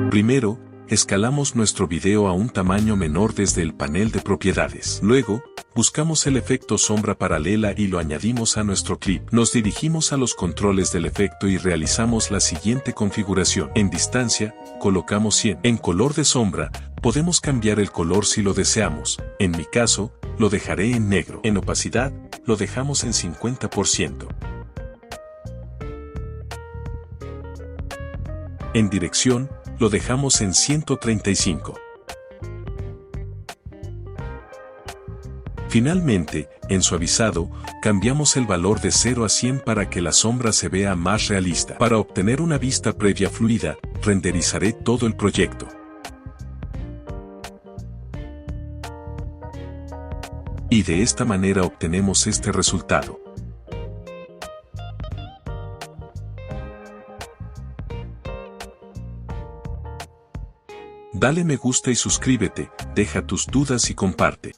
Primero, escalamos nuestro video a un tamaño menor desde el panel de propiedades. Luego, buscamos el efecto sombra paralela y lo añadimos a nuestro clip. Nos dirigimos a los controles del efecto y realizamos la siguiente configuración. En distancia, colocamos 100. En color de sombra, podemos cambiar el color si lo deseamos. En mi caso, lo dejaré en negro. En opacidad, lo dejamos en 50%. En dirección, lo dejamos en 135. Finalmente, en suavizado, cambiamos el valor de 0 a 100 para que la sombra se vea más realista. Para obtener una vista previa fluida, renderizaré todo el proyecto. Y de esta manera obtenemos este resultado. Dale me gusta y suscríbete, deja tus dudas y comparte.